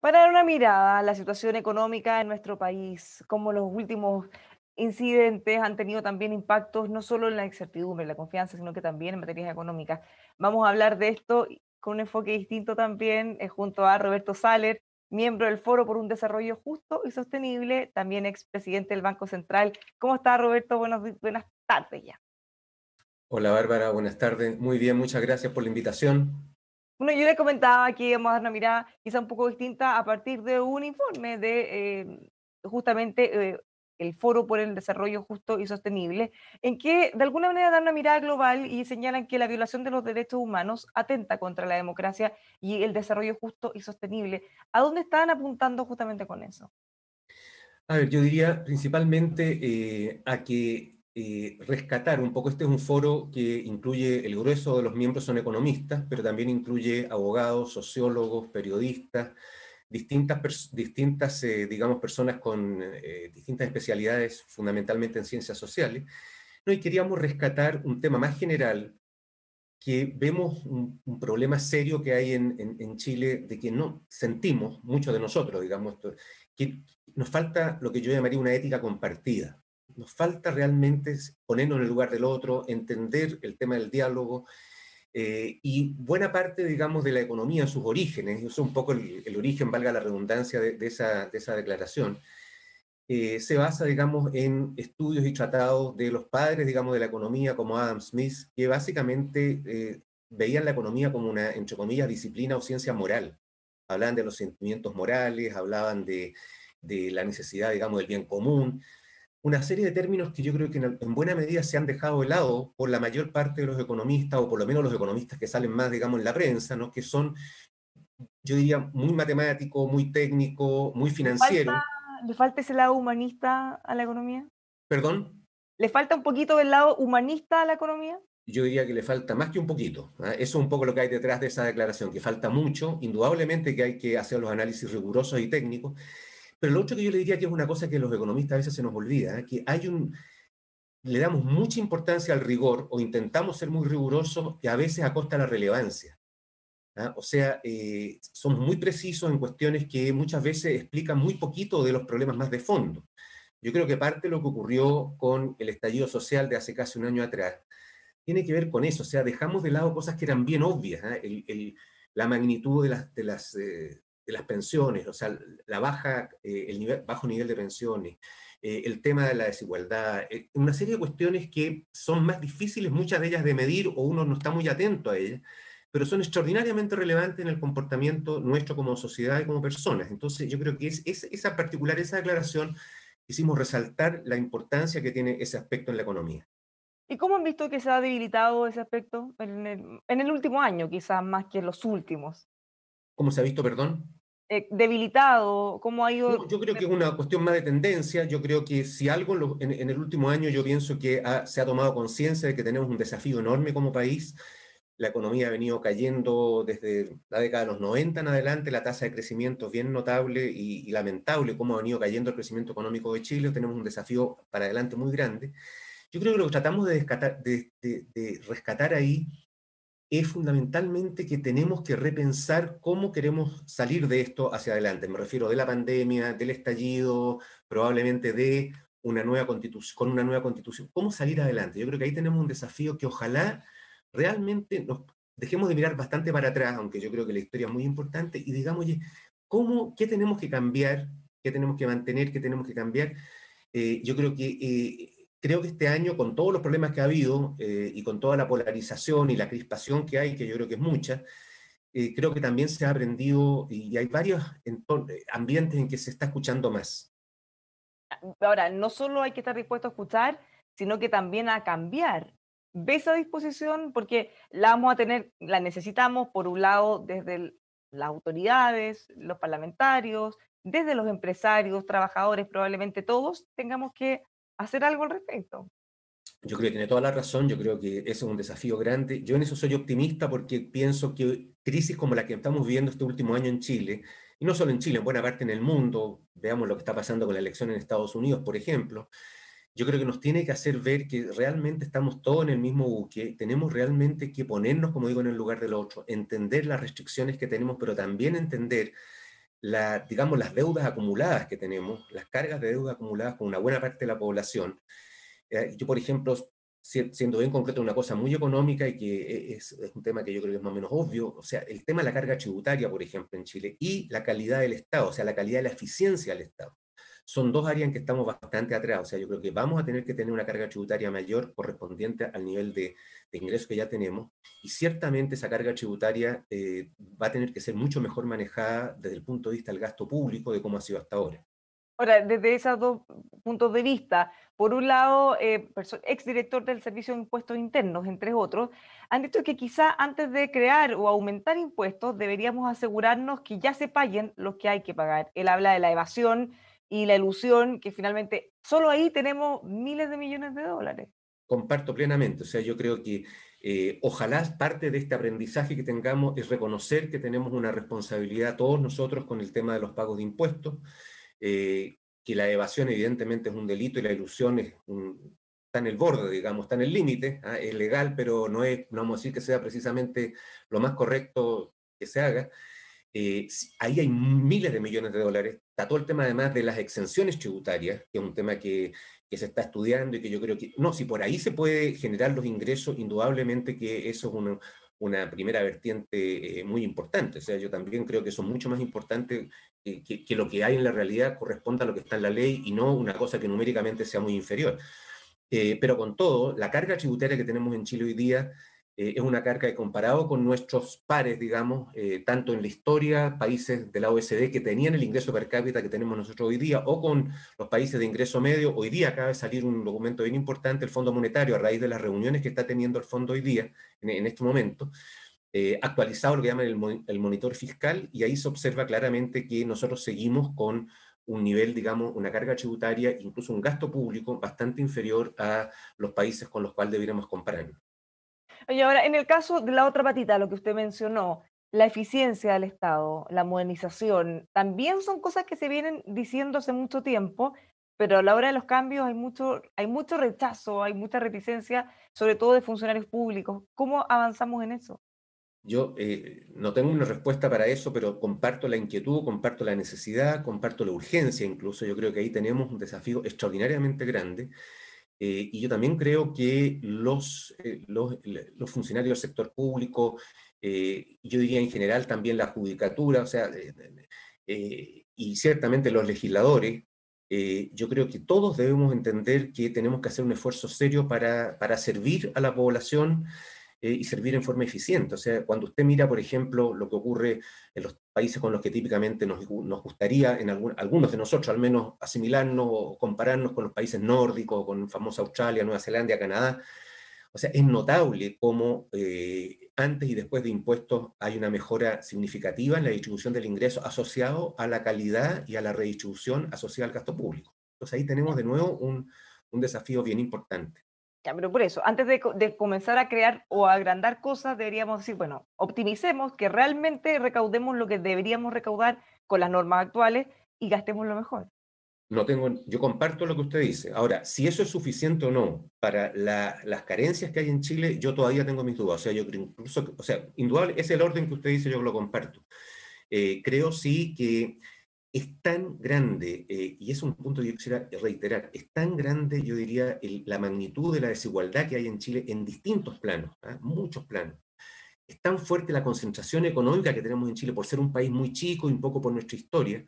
Para dar una mirada a la situación económica en nuestro país, cómo los últimos incidentes han tenido también impactos no solo en la incertidumbre, en la confianza, sino que también en materias económicas. Vamos a hablar de esto con un enfoque distinto también, junto a Roberto Saller, miembro del Foro por un Desarrollo Justo y Sostenible, también expresidente del Banco Central. ¿Cómo está, Roberto? Buenas tardes ya. Hola Bárbara, buenas tardes. Muy bien, muchas gracias por la invitación. Bueno, yo le comentaba que íbamos a dar una mirada quizá un poco distinta a partir de un informe de justamente el Foro por el Desarrollo Justo y Sostenible, en que de alguna manera dan una mirada global y señalan que la violación de los derechos humanos atenta contra la democracia y el desarrollo justo y sostenible. ¿A dónde están apuntando justamente con eso? A ver, yo diría principalmente a que rescatar un poco, este es un foro que incluye, el grueso de los miembros son economistas, pero también incluye abogados, sociólogos, periodistas, digamos, personas con distintas especialidades, fundamentalmente en ciencias sociales. No, y queríamos rescatar un tema más general que vemos un problema serio que hay en Chile, de que no sentimos, muchos de nosotros, digamos, que nos falta lo que yo llamaría una ética compartida. Nos falta realmente ponernos en el lugar del otro, entender el tema del diálogo, y buena parte, digamos, de la economía en sus orígenes, y eso es un poco el origen, valga la redundancia, de esa declaración, se basa, digamos, en estudios y tratados de los padres, digamos, de la economía, como Adam Smith, que básicamente veían la economía como una, entre comillas, disciplina o ciencia moral. Hablaban de los sentimientos morales, hablaban de la necesidad, digamos, del bien común, una serie de términos que yo creo que en buena medida se han dejado de lado por la mayor parte de los economistas, o por lo menos los economistas que salen más, digamos, en la prensa, ¿no? Que son, yo diría, muy matemático, muy técnico, muy ¿Le falta, financiero. le falta ese lado humanista a la economía? Perdón. ¿Le falta un poquito del lado humanista a la economía? Yo diría que le falta más que un poquito, ¿ah? Eso es un poco lo que hay detrás de esa declaración, que falta mucho, indudablemente que hay que hacer los análisis rigurosos y técnicos, pero lo otro que yo le diría que es una cosa que los economistas a veces se nos olvida, ¿eh? Que le damos mucha importancia al rigor o intentamos ser muy rigurosos y a veces a costa de la relevancia. ¿Ah? O sea, somos muy precisos en cuestiones que muchas veces explican muy poquito de los problemas más de fondo. Yo creo que parte de lo que ocurrió con el estallido social de hace casi un año atrás tiene que ver con eso, o sea, dejamos de lado cosas que eran bien obvias, ¿eh? La magnitud de las pensiones, o sea, bajo nivel de pensiones, el tema de la desigualdad, una serie de cuestiones que son más difíciles, muchas de ellas de medir, o uno no está muy atento a ellas, pero son extraordinariamente relevantes en el comportamiento nuestro como sociedad y como personas. Entonces, yo creo que esa declaración, quisimos resaltar la importancia que tiene ese aspecto en la economía. ¿Y cómo han visto que se ha debilitado ese aspecto en el último año, quizás más que en los últimos? ¿Cómo se ha visto, perdón? Debilitado, ¿cómo ha No, ido? yo creo que es una cuestión más de tendencia. Yo creo que si algo en el último año yo pienso que se ha tomado conciencia de que tenemos un desafío enorme como país. La economía ha venido cayendo desde la década de los 90 en adelante, la tasa de crecimiento es bien notable y lamentable cómo ha venido cayendo el crecimiento económico de Chile. Tenemos un desafío para adelante muy grande. Yo creo que lo que tratamos de rescatar ahí es fundamentalmente que tenemos que repensar cómo queremos salir de esto hacia adelante. Me refiero de la pandemia, del estallido, probablemente de una nueva constitución, con una nueva constitución. ¿Cómo salir adelante? Yo creo que ahí tenemos un desafío que ojalá realmente nos dejemos de mirar bastante para atrás, aunque yo creo que la historia es muy importante, y digamos, oye, ¿qué tenemos que cambiar? ¿Qué tenemos que mantener? ¿Qué tenemos que cambiar? Creo que este año, con todos los problemas que ha habido y con toda la polarización y la crispación que hay, que yo creo que es mucha, creo que también se ha aprendido y hay varios ambientes en que se está escuchando más. Ahora, no solo hay que estar dispuesto a escuchar, sino que también a cambiar. ¿Ve esa disposición? Porque la vamos a tener, la necesitamos, por un lado, desde las autoridades, los parlamentarios, desde los empresarios, trabajadores, probablemente todos tengamos que hacer algo al respecto. Yo creo que tiene toda la razón, yo creo que eso es un desafío grande. Yo en eso soy optimista porque pienso que crisis como la que estamos viviendo este último año en Chile, y no solo en Chile, en buena parte en el mundo, veamos lo que está pasando con la elección en Estados Unidos, por ejemplo, yo creo que nos tiene que hacer ver que realmente estamos todos en el mismo buque, tenemos realmente que ponernos, como digo, en el lugar del otro, entender las restricciones que tenemos, pero también entender digamos, las deudas acumuladas que tenemos, las cargas de deuda acumuladas con una buena parte de la población. Yo, por ejemplo, siendo bien concreto, una cosa muy económica y que es un tema que yo creo que es más o menos obvio, o sea, el tema de la carga tributaria, por ejemplo, en Chile, y la calidad del Estado, o sea, la calidad de la eficiencia del Estado. Son dos áreas en que estamos bastante atrás, o sea, yo creo que vamos a tener que tener una carga tributaria mayor correspondiente al nivel de ingresos que ya tenemos, y ciertamente esa carga tributaria va a tener que ser mucho mejor manejada desde el punto de vista del gasto público de cómo ha sido hasta ahora. Ahora, desde esos dos puntos de vista, por un lado, exdirector del Servicio de Impuestos Internos, entre otros, han dicho que quizá antes de crear o aumentar impuestos deberíamos asegurarnos que ya se paguen los que hay que pagar. Él habla de la evasión y la ilusión, que finalmente solo ahí tenemos miles de millones de dólares. Comparto plenamente, o sea, yo creo que ojalá parte de este aprendizaje que tengamos es reconocer que tenemos una responsabilidad todos nosotros con el tema de los pagos de impuestos, que la evasión evidentemente es un delito y la ilusión está en el borde, digamos, está en el límite, ¿ah? Es legal, pero no vamos a decir que sea precisamente lo más correcto que se haga. Ahí hay miles de millones de dólares. Está todo el tema además de las exenciones tributarias, que es un tema que se está estudiando y que yo creo que, no, si por ahí se puede generar los ingresos, indudablemente que eso es una primera vertiente muy importante. O sea, yo también creo que eso es mucho más importante que lo que hay en la realidad corresponda a lo que está en la ley y no una cosa que numéricamente sea muy inferior. Pero con todo, la carga tributaria que tenemos en Chile hoy día es una carga que comparado con nuestros pares, digamos, tanto en la historia, países de la OECD que tenían el ingreso per cápita que tenemos nosotros hoy día, o con los países de ingreso medio, hoy día acaba de salir un documento bien importante, el Fondo Monetario, a raíz de las reuniones que está teniendo el fondo hoy día, en este momento, actualizado lo que llaman el monitor fiscal, y ahí se observa claramente que nosotros seguimos con un nivel, digamos, una carga tributaria, incluso un gasto público bastante inferior a los países con los cuales deberíamos compararnos. Oye, ahora, en el caso de la otra patita, lo que usted mencionó, la eficiencia del Estado, la modernización, también son cosas que se vienen diciendo hace mucho tiempo, pero a la hora de los cambios hay mucho rechazo, hay mucha reticencia, sobre todo de funcionarios públicos. ¿Cómo avanzamos en eso? Yo no tengo una respuesta para eso, pero comparto la inquietud, comparto la necesidad, comparto la urgencia incluso. Yo creo que ahí tenemos un desafío extraordinariamente grande. Y yo también creo que los funcionarios del sector público, yo diría en general también la judicatura, o sea, y ciertamente los legisladores, yo creo que todos debemos entender que tenemos que hacer un esfuerzo serio para servir a la población y servir en forma eficiente. O sea, cuando usted mira, por ejemplo, lo que ocurre en los países con los que típicamente nos gustaría, algunos de nosotros al menos, asimilarnos o compararnos con los países nórdicos, con famosa Australia, Nueva Zelanda, Canadá, o sea, es notable cómo antes y después de impuestos hay una mejora significativa en la distribución del ingreso asociado a la calidad y a la redistribución asociada al gasto público. Entonces ahí tenemos de nuevo un desafío bien importante. Ya, pero por eso, antes de comenzar a crear o a agrandar cosas, deberíamos decir, bueno, optimicemos, que realmente recaudemos lo que deberíamos recaudar con las normas actuales y gastemos lo mejor. Yo comparto lo que usted dice. Ahora, si eso es suficiente o no para las carencias que hay en Chile, yo todavía tengo mis dudas. O sea, yo creo incluso, o sea, indudable, es el orden que usted dice, yo lo comparto. Creo sí que es tan grande, y es un punto que yo quisiera reiterar, es tan grande, yo diría, la magnitud de la desigualdad que hay en Chile en distintos planos, ¿ah? Muchos planos. Es tan fuerte la concentración económica que tenemos en Chile por ser un país muy chico y un poco por nuestra historia,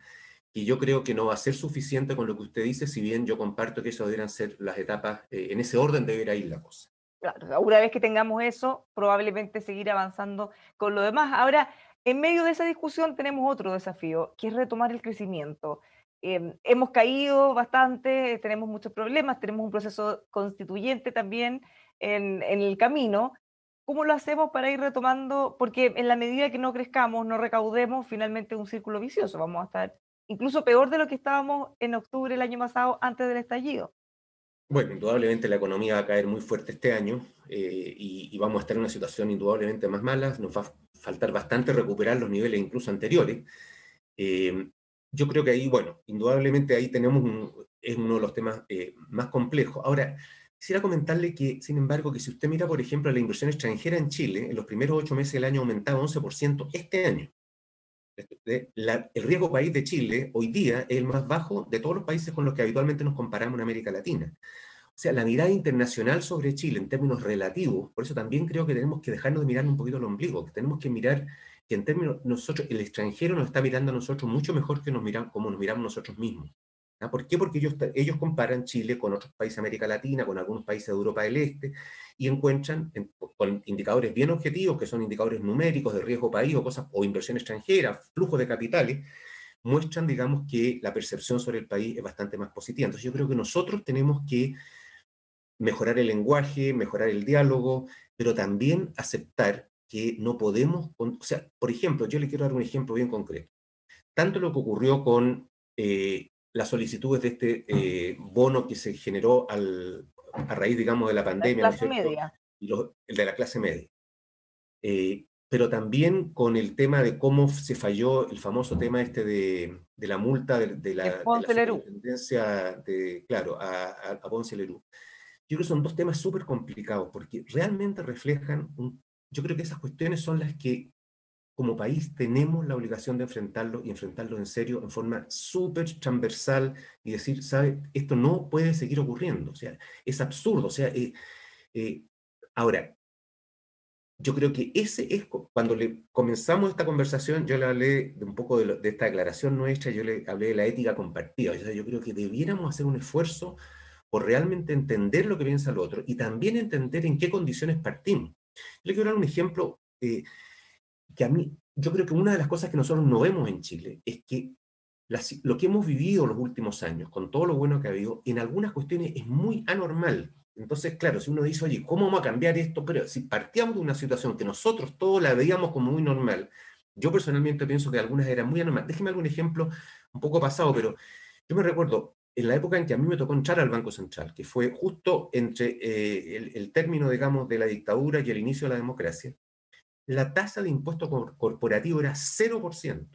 que yo creo que no va a ser suficiente con lo que usted dice, si bien yo comparto que eso deberían ser las etapas, en ese orden debería ir la cosa. Claro, una vez que tengamos eso, probablemente seguir avanzando con lo demás. Ahora, en medio de esa discusión tenemos otro desafío, que es retomar el crecimiento. Hemos caído bastante, tenemos muchos problemas, tenemos un proceso constituyente también en el camino. ¿Cómo lo hacemos para ir retomando? Porque en la medida que no crezcamos, no recaudemos, finalmente es un círculo vicioso. Vamos a estar incluso peor de lo que estábamos en octubre del año pasado, antes del estallido. Bueno, indudablemente la economía va a caer muy fuerte este año, y vamos a estar en una situación indudablemente más mala. Nos va a faltar bastante recuperar los niveles incluso anteriores. Eh, yo creo que ahí, bueno, indudablemente ahí es uno de los temas más complejos. Ahora, quisiera comentarle que, sin embargo, que si usted mira, por ejemplo, la inversión extranjera en Chile, en los primeros 8 meses del año ha aumentado 11% este año. El riesgo país de Chile hoy día es el más bajo de todos los países con los que habitualmente nos comparamos en América Latina. O sea, la mirada internacional sobre Chile en términos relativos, por eso también creo que tenemos que dejarnos de mirar un poquito el ombligo, que tenemos que mirar que en términos, nosotros, el extranjero nos está mirando a nosotros mucho mejor que como nos miramos nosotros mismos. ¿Ah? ¿Por qué? Porque ellos comparan Chile con otros países de América Latina, con algunos países de Europa del Este, y encuentran con indicadores bien objetivos, que son indicadores numéricos de riesgo país o cosas, o inversión extranjera, flujo de capitales, muestran, digamos, que la percepción sobre el país es bastante más positiva. Entonces yo creo que nosotros tenemos que mejorar el lenguaje, mejorar el diálogo, pero también aceptar que no podemos, o sea, por ejemplo, yo le quiero dar un ejemplo bien concreto. Tanto lo que ocurrió con las solicitudes de este bono que se generó a raíz, digamos, de la La pandemia, ¿no es clase cierto? media. Y el de la clase media. Pero también con el tema de cómo se falló el famoso tema este de la multa El de la Ponce Lerú. superintendencia claro, a Ponce Lerú. Yo creo que son dos temas súper complicados porque realmente reflejan, yo creo que esas cuestiones son las que como país tenemos la obligación de enfrentarlo y enfrentarlo en serio, en forma súper transversal y decir, ¿sabe? Esto no puede seguir ocurriendo, o sea, es absurdo, o sea, eh, ahora, yo creo que ese es, cuando comenzamos esta conversación, yo le hablé de un poco de esta declaración nuestra, yo le hablé de la ética compartida, o sea, yo creo que debiéramos hacer un esfuerzo por realmente entender lo que piensa el otro y también entender en qué condiciones partimos. Yo le quiero dar un ejemplo que a mí, yo creo que una de las cosas que nosotros no vemos en Chile es que lo que hemos vivido los últimos años, con todo lo bueno que ha habido, en algunas cuestiones es muy anormal. Entonces, claro, si uno dice, oye, ¿cómo vamos a cambiar esto? Pero si partíamos de una situación que nosotros todos la veíamos como muy normal, yo personalmente pienso que algunas eran muy anormales. Déjeme algún ejemplo un poco pasado, pero yo me recuerdo en la época en que a mí me tocó entrar al Banco Central, que fue justo entre el término, digamos, de la dictadura y el inicio de la democracia, la tasa de impuesto corporativo era 0%.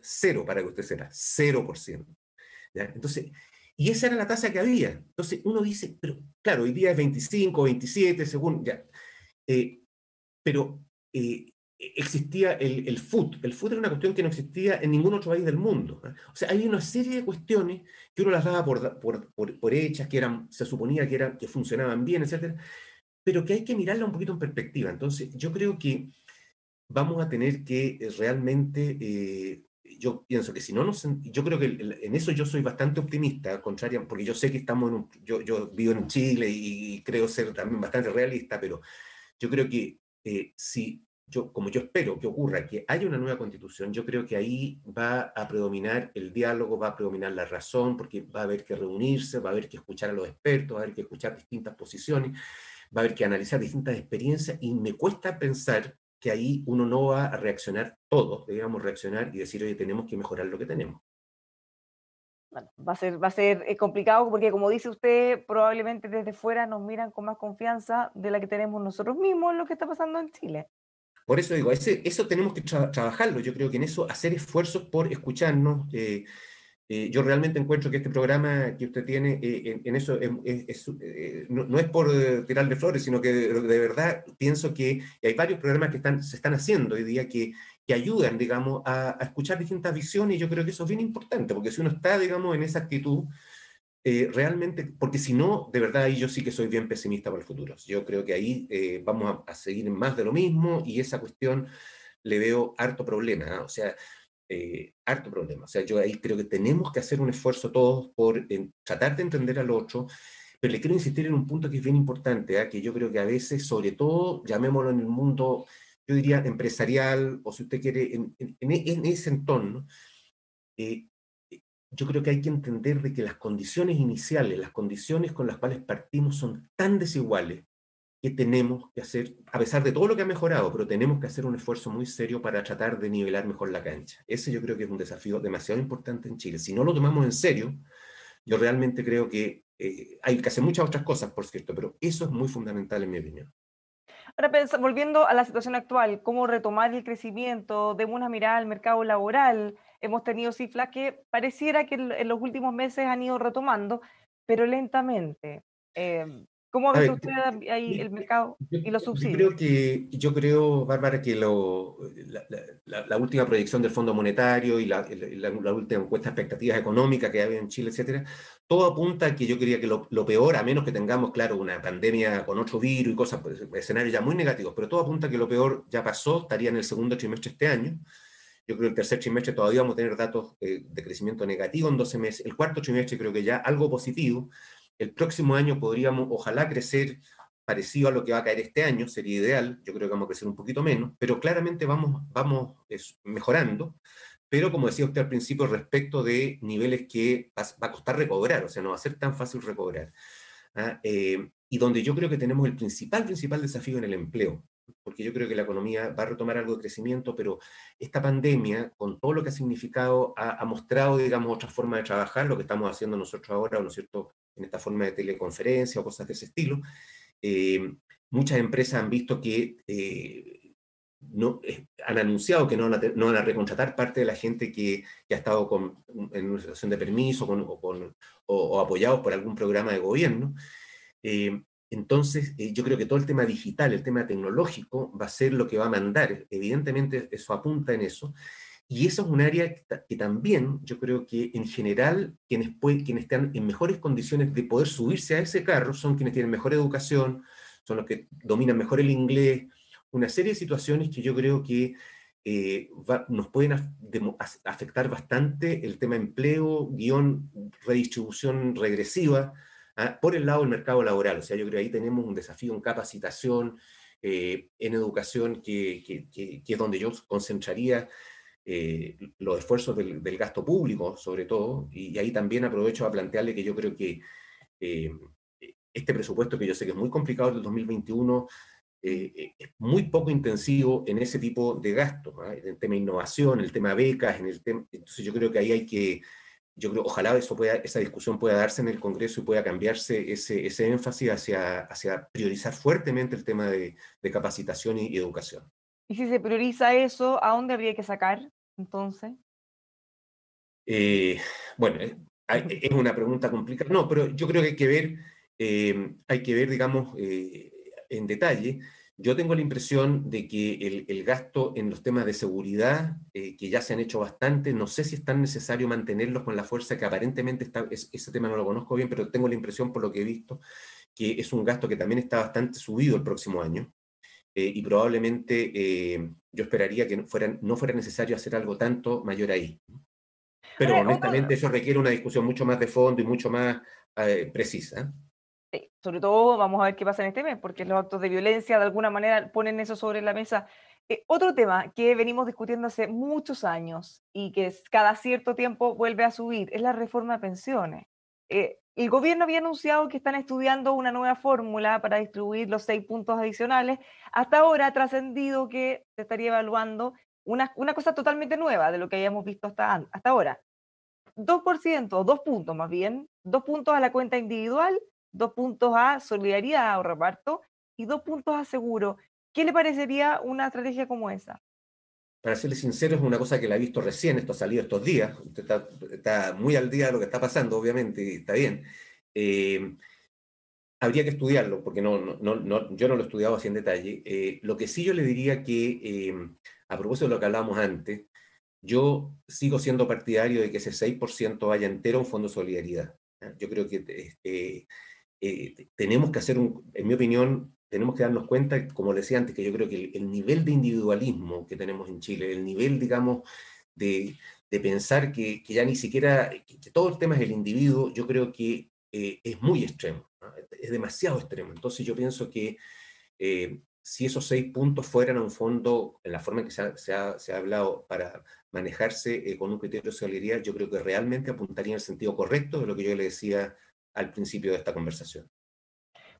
Cero, para que usted sepa, 0%. ¿Ya? Entonces, y esa era la tasa que había. Entonces uno dice, pero claro, hoy día es 25, 27, según, ya. Eh, pero existía el food. El food era una cuestión que no existía en ningún otro país del mundo. ¿Eh? O sea, hay una serie de cuestiones que uno las daba por hechas, que se suponía que funcionaban bien, etcétera, pero que hay que mirarla un poquito en perspectiva. Entonces, yo creo que vamos a tener que realmente, yo pienso que si no nos, yo creo que en eso yo soy bastante optimista, al contrario, porque yo sé que estamos yo vivo en Chile y creo ser también bastante realista, pero yo creo que si como yo espero que ocurra, que haya una nueva constitución, yo creo que ahí va a predominar el diálogo, va a predominar la razón, porque va a haber que reunirse, va a haber que escuchar a los expertos, va a haber que escuchar distintas posiciones, va a haber que analizar distintas experiencias y me cuesta pensar que ahí uno no va a reaccionar todos, debíamos reaccionar y decir, oye, tenemos que mejorar lo que tenemos. Bueno, va a ser complicado porque, como dice usted, probablemente desde fuera nos miran con más confianza de la que tenemos nosotros mismos en lo que está pasando en Chile. Por eso digo, eso tenemos que trabajarlo. Yo creo que en eso hacer esfuerzos por escucharnos. Yo realmente encuentro que este programa que usted tiene en eso no es por tirarle flores, sino que de verdad pienso que hay varios programas que se están haciendo hoy día que ayudan, digamos, a escuchar distintas visiones y yo creo que eso es bien importante, porque si uno está, digamos, en esa actitud, realmente, porque si no, de verdad ahí yo sí que soy bien pesimista para el futuro. Yo creo que ahí vamos a seguir en más de lo mismo y esa cuestión le veo harto problema, ¿ah? O sea, harto problema. O sea, yo ahí creo que tenemos que hacer un esfuerzo todos por tratar de entender al otro, pero le quiero insistir en un punto que es bien importante, ¿ah? Que yo creo que a veces, sobre todo, llamémoslo en el mundo, yo diría empresarial, o si usted quiere, en ese entorno, eh, yo creo que hay que entender de que las condiciones iniciales, las condiciones con las cuales partimos son tan desiguales que tenemos que hacer, a pesar de todo lo que ha mejorado, pero tenemos que hacer un esfuerzo muy serio para tratar de nivelar mejor la cancha. Ese yo creo que es un desafío demasiado importante en Chile. Si no lo tomamos en serio, yo realmente creo que hay que hacer muchas otras cosas, por cierto, pero eso es muy fundamental en mi opinión. Ahora, volviendo a la situación actual, ¿cómo retomar el crecimiento? Demos una mirada al mercado laboral. Hemos tenido cifras que pareciera que en los últimos meses han ido retomando, pero lentamente. ¿Cómo ha A visto ver, usted ahí el mercado y los yo subsidios? creo Bárbara, que la última proyección del Fondo Monetario y la última encuesta de expectativas económicas que había en Chile, etcétera, todo apunta a que yo creía que lo peor, a menos que tengamos, claro, una pandemia con otro virus y cosas, pues, escenarios ya muy negativos, pero todo apunta a que lo peor ya pasó, estaría en el segundo trimestre de este año. Yo creo que el tercer trimestre todavía vamos a tener datos de crecimiento negativo en 12 meses. El cuarto trimestre creo que ya algo positivo. El próximo año podríamos, ojalá, crecer parecido a lo que va a caer este año, sería ideal. Yo creo que vamos a crecer un poquito menos, pero claramente vamos mejorando. Pero como decía usted al principio, respecto de niveles que va a costar recobrar, o sea, no va a ser tan fácil recobrar. ¿Ah? Y donde yo creo que tenemos el principal desafío en el empleo, porque yo creo que la economía va a retomar algo de crecimiento, pero esta pandemia, con todo lo que ha significado, ha mostrado, digamos, otra forma de trabajar, lo que estamos haciendo nosotros ahora, ¿no es cierto?, en esta forma de teleconferencia o cosas de ese estilo. Eh, Muchas empresas han visto que no, han anunciado que no van a recontratar parte de la gente que ha estado en una situación de permiso o apoyados por algún programa de gobierno. Eh, entonces, yo creo que todo el tema digital, el tema tecnológico, va a ser lo que va a mandar. Evidentemente, eso apunta en eso. Y eso es un área que también yo creo que en general quienes están en mejores condiciones de poder subirse a ese carro son quienes tienen mejor educación, son los que dominan mejor el inglés, una serie de situaciones que yo creo que nos pueden afectar bastante el tema empleo, guión, redistribución regresiva, por el lado del mercado laboral. O sea, yo creo que ahí tenemos un desafío en capacitación, en educación, que es donde yo concentraría los esfuerzos del gasto público, sobre todo, y ahí también aprovecho a plantearle que yo creo que eh, este presupuesto, que yo sé que es muy complicado del 2021, es muy poco intensivo en ese tipo de gastos, ¿no? En el tema de innovación, en el tema de becas, entonces yo creo que ahí yo creo, ojalá esa discusión pueda darse en el Congreso y pueda cambiarse ese énfasis hacia priorizar fuertemente el tema de capacitación y educación. Y si se prioriza eso, ¿a dónde habría que sacar entonces? Eh, bueno, es una pregunta complicada. No, pero yo creo que hay que ver, digamos, en detalle. Yo tengo la impresión de que el gasto en los temas de seguridad, que ya se han hecho bastante, no sé si es tan necesario mantenerlos con la fuerza que aparentemente está, ese tema no lo conozco bien, pero tengo la impresión por lo que he visto, que es un gasto que también está bastante subido el próximo año. Y probablemente yo esperaría que no fuera necesario hacer algo tanto mayor ahí. Pero Ahora, honestamente eso requiere una discusión mucho más de fondo y mucho más precisa. sí, sobre todo vamos a ver qué pasa en este mes, porque los actos de violencia de alguna manera ponen eso sobre la mesa. Otro tema que venimos discutiendo hace muchos años y que cada cierto tiempo vuelve a subir es la reforma de pensiones. El gobierno había anunciado que están estudiando una nueva fórmula para distribuir los 6 puntos adicionales. Hasta ahora ha trascendido que se estaría evaluando una cosa totalmente nueva de lo que habíamos visto hasta ahora. 2%, 2 puntos más bien, 2 puntos a la cuenta individual, 2 puntos a solidaridad o reparto y 2 puntos a seguro. ¿Qué le parecería una estrategia como esa? Para serle sincero, es una cosa que la he visto recién, esto ha salido estos días, usted está muy al día de lo que está pasando, obviamente, y está bien. Eh, Habría que estudiarlo, porque yo no lo he estudiado así en detalle. Lo que sí yo le diría que, a propósito de lo que hablábamos antes, yo sigo siendo partidario de que ese 6% vaya entero a un fondo de solidaridad. ¿Ya? Yo creo que tenemos que en mi opinión, tenemos que darnos cuenta, como decía antes, que yo creo que el nivel de individualismo que tenemos en Chile, el nivel, digamos, de pensar que ya ni siquiera, que todo el tema es el individuo, yo creo que es muy extremo, ¿no? Es demasiado extremo. Entonces yo pienso que si esos 6 puntos fueran a un fondo, en la forma en que se ha hablado, para manejarse con un criterio de solidaridad, yo creo que realmente apuntaría en el sentido correcto de lo que yo le decía al principio de esta conversación.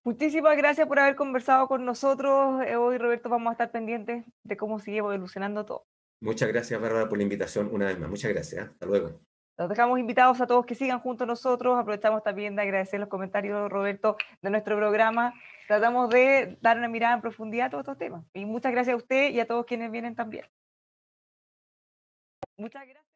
Muchísimas gracias por haber conversado con nosotros. Hoy, Roberto, vamos a estar pendientes de cómo sigue evolucionando todo. Muchas gracias, Bárbara, por la invitación una vez más. Muchas gracias. Hasta luego. Los dejamos invitados a todos que sigan junto a nosotros. Aprovechamos también de agradecer los comentarios, Roberto, de nuestro programa. Tratamos de dar una mirada en profundidad a todos estos temas. Y muchas gracias a usted y a todos quienes vienen también. Muchas gracias.